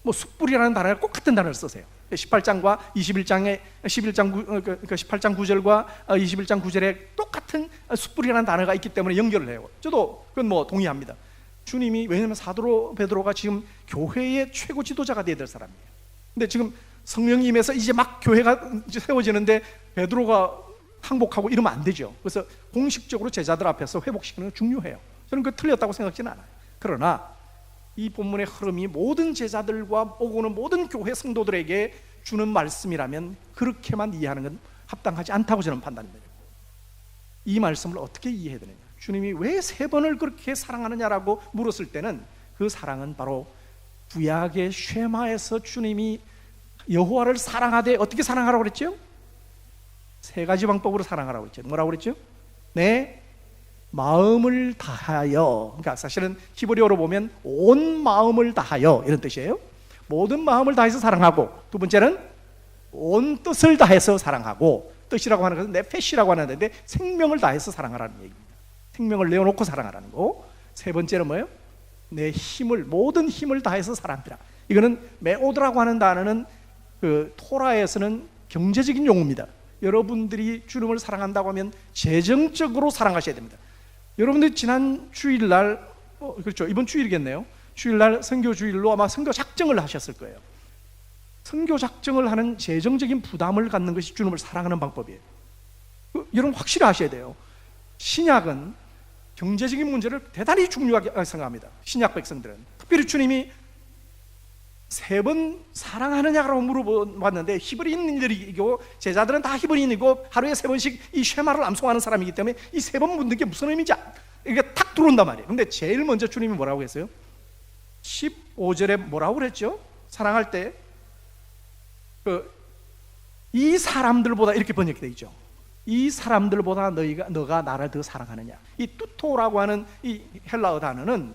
뭐 숯불이라는 단어가 꼭 같은 단어를 쓰세요. 18장과 21장에 18장 9절과 21장 9절에 똑같은 숯불이라는 단어가 있기 때문에 연결을 해요. 저도 그건 뭐 동의합니다. 주님이, 왜냐하면 사도 베드로가 지금 교회의 최고 지도자가 되어야 될 사람이에요. 근데 지금 성령이 임해서 이제 막 교회가 세워지는데 베드로가 항복하고 이러면 안 되죠. 그래서 공식적으로 제자들 앞에서 회복시키는 건 중요해요. 저는 그거 틀렸다고 생각지는 않아요. 그러나 이 본문의 흐름이 모든 제자들과 오고는 모든 교회 성도들에게 주는 말씀이라면 그렇게만 이해하는 건 합당하지 않다고 저는 판단합니다. 이 말씀을 어떻게 이해해야 되느냐, 주님이 왜 3번을 그렇게 사랑하느냐라고 물었을 때는 그 사랑은 바로 구약의 쉐마에서 주님이 여호와를 사랑하되 어떻게 사랑하라고 그랬죠? 3가지 방법으로 사랑하라고 그랬죠. 뭐라고 그랬죠? 내 마음을 다하여, 그러니까 사실은 히브리어로 보면 온 마음을 다하여 이런 뜻이에요. 모든 마음을 다해서 사랑하고, 두 번째는 온 뜻을 다해서 사랑하고, 뜻이라고 하는 것은 네페시라고 하는데 생명을 다해서 사랑하라는 얘기입니다. 생명을 내어놓고 사랑하라는 거. 3번째는 뭐예요? 내 힘을, 모든 힘을 다해서 사랑하라. 이거는 메오드라고 하는 단어는 그 토라에서는 경제적인 용어입니다. 여러분들이 주님을 사랑한다고 하면 재정적으로 사랑하셔야 됩니다. 여러분들 지난 주일날, 그렇죠, 이번 주일이겠네요. 주일날 선교 주일로 아마 선교 작정을 하셨을 거예요. 선교 작정을 하는 재정적인 부담을 갖는 것이 주님을 사랑하는 방법이에요. 여러분 확실히 아셔야 돼요. 신약은 경제적인 문제를 대단히 중요하게 생각합니다. 신약 백성들은 특별히 주님이 3번 사랑하느냐고 물어봤는데 히브리인들이고 제자들은 다 히브리인이고 하루에 3번씩 이 쉐마를 암송하는 사람이기 때문에 이 3번 묻는 게 무슨 의미인지 이게 탁 들어온단 말이에요. 근데 제일 먼저 주님이 뭐라고 했어요? 15절에 뭐라고 그랬죠? 사랑할 때 이 사람들보다 이렇게 번역되어 있죠. 이 사람들보다 너가 나를 더 사랑하느냐. 이 뚜토라고 하는 이 헬라어 단어는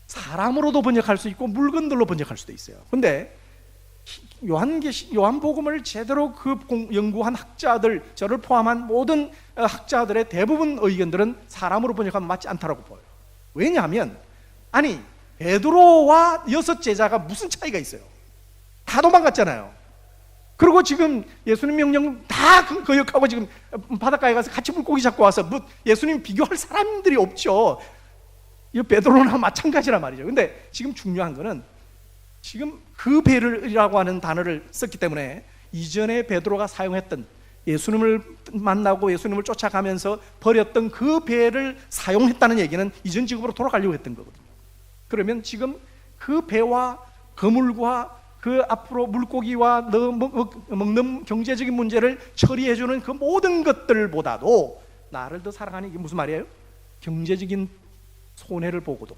사람으로도 번역할 수 있고 물건들로 번역할 수도 있어요. 근데 요한복음을 제대로 연구한 학자들, 저를 포함한 모든 학자들의 대부분 의견들은 사람으로 번역하면 맞지 않다라고 보여요. 왜냐하면 아니 베드로와 6 제자가 무슨 차이가 있어요? 다 도망갔잖아요. 그리고 지금 예수님 명령 다 거역하고 지금 바닷가에 가서 같이 물고기 잡고 와서 뭐 예수님 비교할 사람들이 없죠. 이 베드로나 마찬가지란 말이죠. 근데 지금 중요한 거는 지금 그 배를이라고 하는 단어를 썼기 때문에 이전에 베드로가 사용했던 예수님을 만나고 예수님을 쫓아가면서 버렸던 그 배를 사용했다는 얘기는 이전 직업으로 돌아가려고 했던 거거든요. 그러면 지금 그 배와 그물과 그 앞으로 물고기와 먹는 경제적인 문제를 처리해주는 그 모든 것들보다도 나를 더 사랑하는 이게 무슨 말이에요? 경제적인 손해를 보고도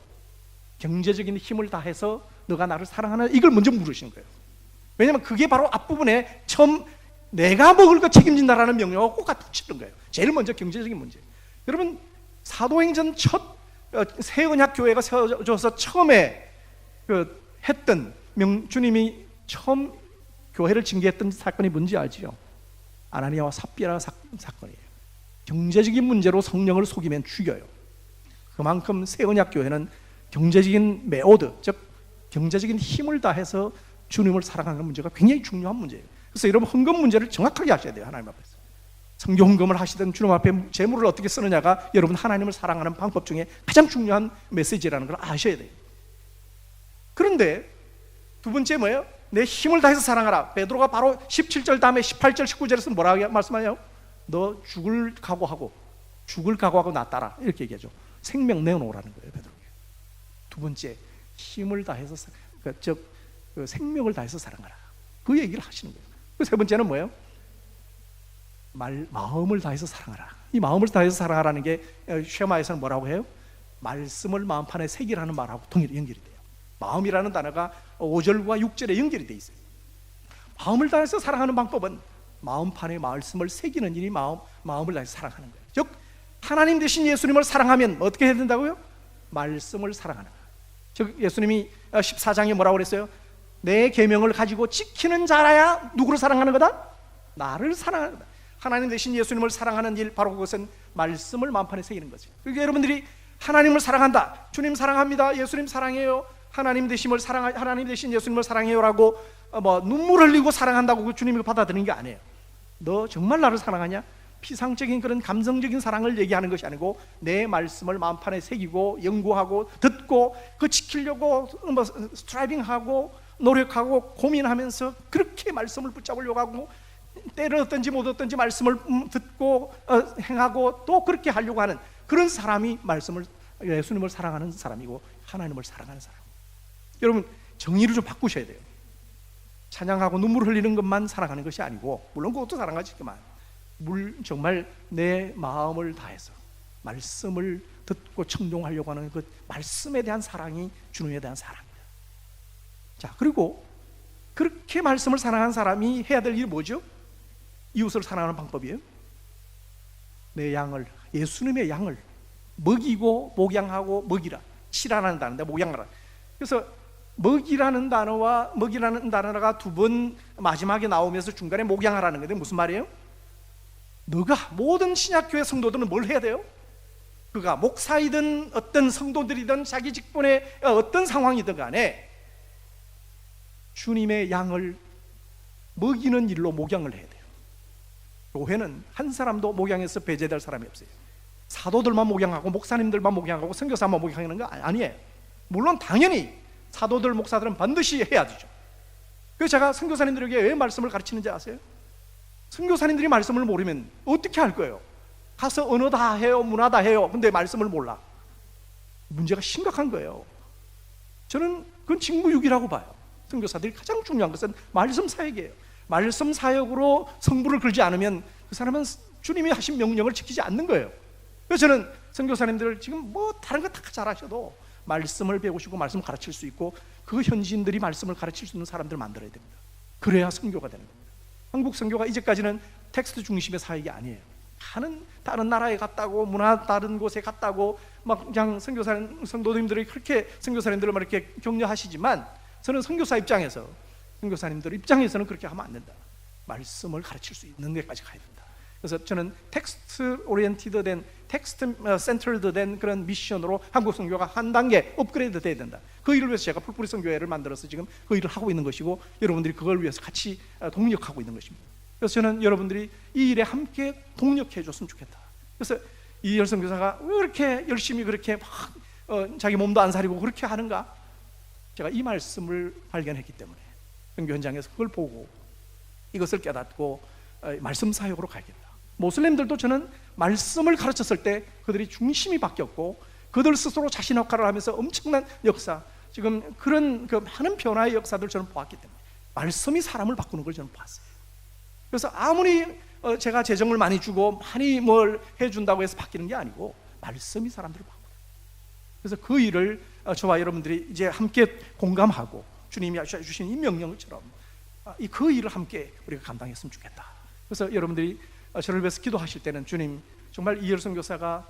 경제적인 힘을 다해서 너가 나를 사랑하는 이걸 먼저 물으시는 거예요. 왜냐하면 그게 바로 앞부분에 처음 내가 먹을 거 책임진다라는 명령하고 똑같이 치는 거예요. 제일 먼저 경제적인 문제. 여러분 사도행전 첫 새 언약 교회가 세워져서 처음에 했던 주님이 처음 교회를 징계했던 사건이 뭔지 알지요? 아나니아와 삽비라 사건이에요. 경제적인 문제로 성령을 속이면 죽여요. 그만큼 새 언약 교회는 경제적인 메오드, 즉 경제적인 힘을 다해서 주님을 사랑하는 문제가 굉장히 중요한 문제예요. 그래서 여러분 헌금 문제를 정확하게 하셔야 돼요. 하나님 앞에서 성교 헌금을 하시든 주님 앞에 재물을 어떻게 쓰느냐가 여러분 하나님을 사랑하는 방법 중에 가장 중요한 메시지라는 걸 아셔야 돼요. 그런데 두 번째 뭐예요? 내 힘을 다해서 사랑하라. 베드로가 바로 17절 다음에 18절 19절에서 뭐라고 말씀하냐? 너 죽을 각오하고 나 따라 이렇게 얘기하죠. 생명 내어놓으라는 거예요. 베드로에게. 두 번째 힘을 다해서 생명을 다해서 사랑하라. 그 얘기를 하시는 거예요. 그 세 번째는 뭐예요? 마음을 다해서 사랑하라. 이 마음을 다해서 사랑하라는 게 쉐마에서는 뭐라고 해요? 말씀을 마음판에 새기라는 말하고 연결이 돼요. 마음이라는 단어가 5절과 6절에 연결이 돼 있어요. 마음을 다해서 사랑하는 방법은 마음판에 말씀을 새기는 일이 마음을 다해서 사랑하는 거예요. 즉 하나님 대신 예수님을 사랑하면 어떻게 해야 된다고요? 말씀을 사랑하는 거예요. 즉 예수님이 14장에 뭐라고 그랬어요? 내 계명을 가지고 지키는 자라야 누구를 사랑하는 거다? 나를 사랑하는 거다. 하나님 대신 예수님을 사랑하는 일, 바로 그것은 말씀을 마음판에 새기는 거죠. 그러니까 여러분들이 하나님을 사랑한다, 주님 사랑합니다, 예수님 사랑해요, 하나님 대신 예수님을 사랑해요라고 눈물 흘리고 사랑한다고 그 주님이 받아들이는 게 아니에요. 너 정말 나를 사랑하냐? 피상적인 그런 감성적인 사랑을 얘기하는 것이 아니고 내 말씀을 마음판에 새기고 연구하고 듣고 그 지키려고 스트라이빙하고 노력하고 고민하면서 그렇게 말씀을 붙잡으려고 하고 때를 얻든지 못 얻든지 말씀을 듣고 행하고 또 그렇게 하려고 하는 그런 사람이 예수님을 사랑하는 사람이고 하나님을 사랑하는 사람. 여러분 정의를 좀 바꾸셔야 돼요. 찬양하고 눈물 흘리는 것만 사랑하는 것이 아니고, 물론 그것도 사랑하지만 정말 내 마음을 다해서 말씀을 듣고 청종하려고 하는 그 말씀에 대한 사랑이 주님에 대한 사랑입니다. 자, 그리고 그렇게 말씀을 사랑하는 사람이 해야 될 일이 뭐죠? 이웃을 사랑하는 방법이에요. 내 양을, 예수님의 양을 먹이고 목양하고 먹이라. 치라는 단어인데 목양하라. 그래서 먹이라는 단어가 두 번 마지막에 나오면서 중간에 목양하라는 건데 무슨 말이에요? 너가 모든 신약교회 성도들은 뭘 해야 돼요? 그가 목사이든 어떤 성도들이든 자기 직분의 어떤 상황이든 간에 주님의 양을 먹이는 일로 목양을 해야 돼요. 교회는 한 사람도 목양에서 배제될 사람이 없어요. 사도들만 목양하고 목사님들만 목양하고 선교사만 목양하는 거 아니에요. 물론 당연히 사도들 목사들은 반드시 해야 되죠. 그래서 제가 선교사님들에게 왜 말씀을 가르치는지 아세요? 선교사님들이 말씀을 모르면 어떻게 할 거예요? 가서 언어 다 해요, 문화 다 해요. 근데 말씀을 몰라. 문제가 심각한 거예요. 저는 그건 직무유기라고 봐요. 선교사들이 가장 중요한 것은 말씀 사역이에요. 말씀 사역으로 성부를 걸지 않으면 그 사람은 주님이 하신 명령을 지키지 않는 거예요. 그래서 저는 선교사님들 지금 다른 거 다 잘하셔도 말씀을 배우시고 말씀 가르칠 수 있고 그 현지인들이 말씀을 가르칠 수 있는 사람들을 만들어야 됩니다. 그래야 선교가 되는 겁니다. 한국 선교가 이제까지는 텍스트 중심의 사역이 아니에요. 다른 나라에 갔다고, 문화 다른 곳에 갔다고 막 그냥 성도님들이 그렇게 선교사님들을 막 이렇게 격려하시지만, 저는 선교사 입장에서, 선교사님들 입장에서는 그렇게 하면 안 된다. 말씀을 가르칠 수 있는 데까지 가야 된다. 그래서 저는 텍스트 오리엔티드 된, 텍스트 센터드 된 그런 미션으로 한국 선교가 한 단계 업그레이드 돼야 된다. 그 일을 위해서 제가 풀뿌리 선교회를 만들어서 지금 그 일을 하고 있는 것이고, 여러분들이 그걸 위해서 같이 동력하고 있는 것입니다. 그래서 저는 여러분들이 이 일에 함께 동력해 줬으면 좋겠다. 그래서 이열 선교사가 왜 그렇게 열심히 그렇게 막 자기 몸도 안 사리고 그렇게 하는가? 제가 이 말씀을 발견했기 때문에 선교 현장에서 그걸 보고 이것을 깨닫고 말씀 사역으로 가야겠다. 모슬림들도 저는 말씀을 가르쳤을 때 그들이 중심이 바뀌었고, 그들 스스로 자신 역할을 하면서 엄청난 역사, 지금 그런 그 많은 변화의 역사들 저는 보았기 때문에 말씀이 사람을 바꾸는 걸 저는 봤어요. 그래서 아무리 제가 재정을 많이 주고 많이 뭘 해준다고 해서 바뀌는 게 아니고, 말씀이 사람들을 바꿔요. 그래서 그 일을 저와 여러분들이 이제 함께 공감하고, 주님이 주신 이 명령처럼 그 일을 함께 우리가 감당했으면 좋겠다. 그래서 여러분들이 저를 위해서 기도하실 때는, 주님, 정말 이열 선교사가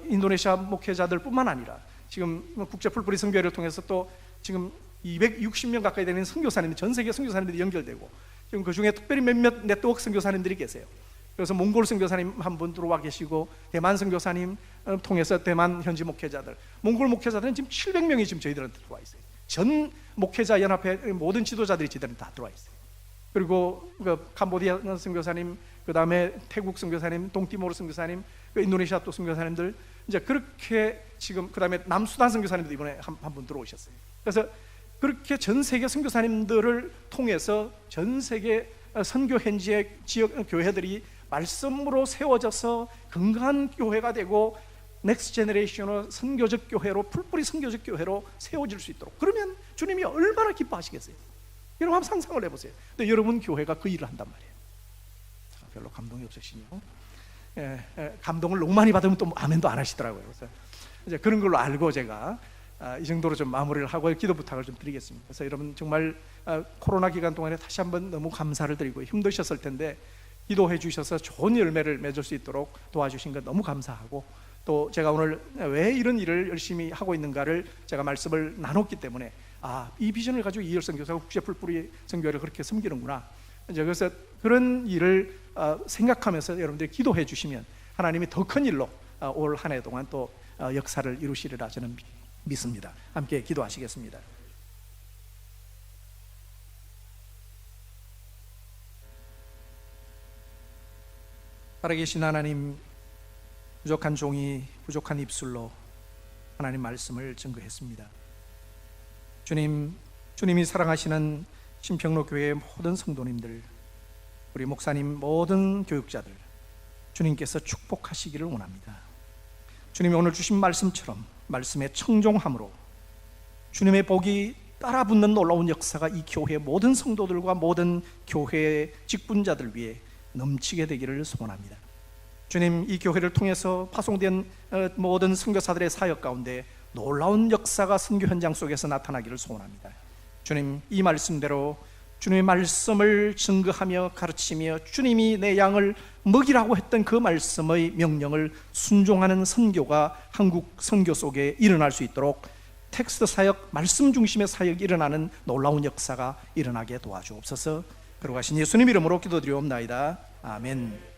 인도네시아 목회자들 뿐만 아니라 지금 국제 풀뿌리 선교회를 통해서 또 지금 260명 가까이 되는 선교사님들, 전 세계 선교사님들이 연결되고, 지금 그 중에 특별히 몇몇 네트워크 선교사님들이 계세요. 그래서 몽골 선교사님 한 분 들어와 계시고, 대만 선교사님 통해서 대만 현지 목회자들, 몽골 목회자들은 지금 700명이 지금 저희들한테 들어와 있어요. 전 목회자 연합회 모든 지도자들이 저희들한테 다 들어와 있어요. 그리고 그 캄보디아 선교사님, 그 다음에 태국 선교사님, 동티모르 선교사님, 그 인도네시아 또 선교사님들, 이제 그렇게 지금, 그 다음에 남수단 선교사님도 이번에 한 분 들어오셨어요. 그래서 그렇게 전 세계 선교사님들을 통해서 전 세계 선교 현지의 지역 교회들이 말씀으로 세워져서 건강한 교회가 되고, 넥스트 제너레이션의 선교적 교회로, 풀뿌리 선교적 교회로 세워질 수 있도록, 그러면 주님이 얼마나 기뻐하시겠어요? 여러분 한번 상상을 해보세요. 근데 여러분 교회가 그 일을 한단 말이에요. 별로 감동이 없으시네요. 감동을 너무 많이 받으면 또 아멘도 안 하시더라고요. 그래서 이제 그런 걸로 알고 제가 이 정도로 좀 마무리를 하고 기도 부탁을 좀 드리겠습니다. 그래서 여러분 정말 코로나 기간 동안에 다시 한번 너무 감사를 드리고, 힘드셨을 텐데 기도해 주셔서 좋은 열매를 맺을 수 있도록 도와주신 것 너무 감사하고, 또 제가 오늘 왜 이런 일을 열심히 하고 있는가를 제가 말씀을 나눴기 때문에, 이 비전을 가지고 이열 선교사가 국제 풀뿌리 선교회를 그렇게 섬기는구나. 이제 그래서 그런 일을 생각하면서 여러분들이 기도해 주시면 하나님이 더 큰 일로 올 한 해 동안 또 역사를 이루시리라 저는 믿습니다. 함께 기도하시겠습니다. 살아계신 하나님, 부족한 종이 부족한 입술로 하나님 말씀을 증거했습니다. 주님이 사랑하시는 신평로 교회의 모든 성도님들, 우리 목사님, 모든 교육자들, 주님께서 축복하시기를 원합니다. 주님이 오늘 주신 말씀처럼 말씀에 청종함으로 주님의 복이 따라붙는 놀라운 역사가 이 교회의 모든 성도들과 모든 교회의 직분자들 위해 넘치게 되기를 소원합니다. 주님, 이 교회를 통해서 파송된 모든 선교사들의 사역 가운데 놀라운 역사가 선교 현장 속에서 나타나기를 소원합니다. 주님, 이 말씀대로 주님의 말씀을 증거하며 가르치며 주님이 내 양을 먹이라고 했던 그 말씀의 명령을 순종하는 선교가 한국 선교 속에 일어날 수 있도록 텍스트 사역, 말씀 중심의 사역이 일어나는 놀라운 역사가 일어나게 도와주옵소서. 걸어가신 예수님 이름으로 기도드리옵나이다. 아멘.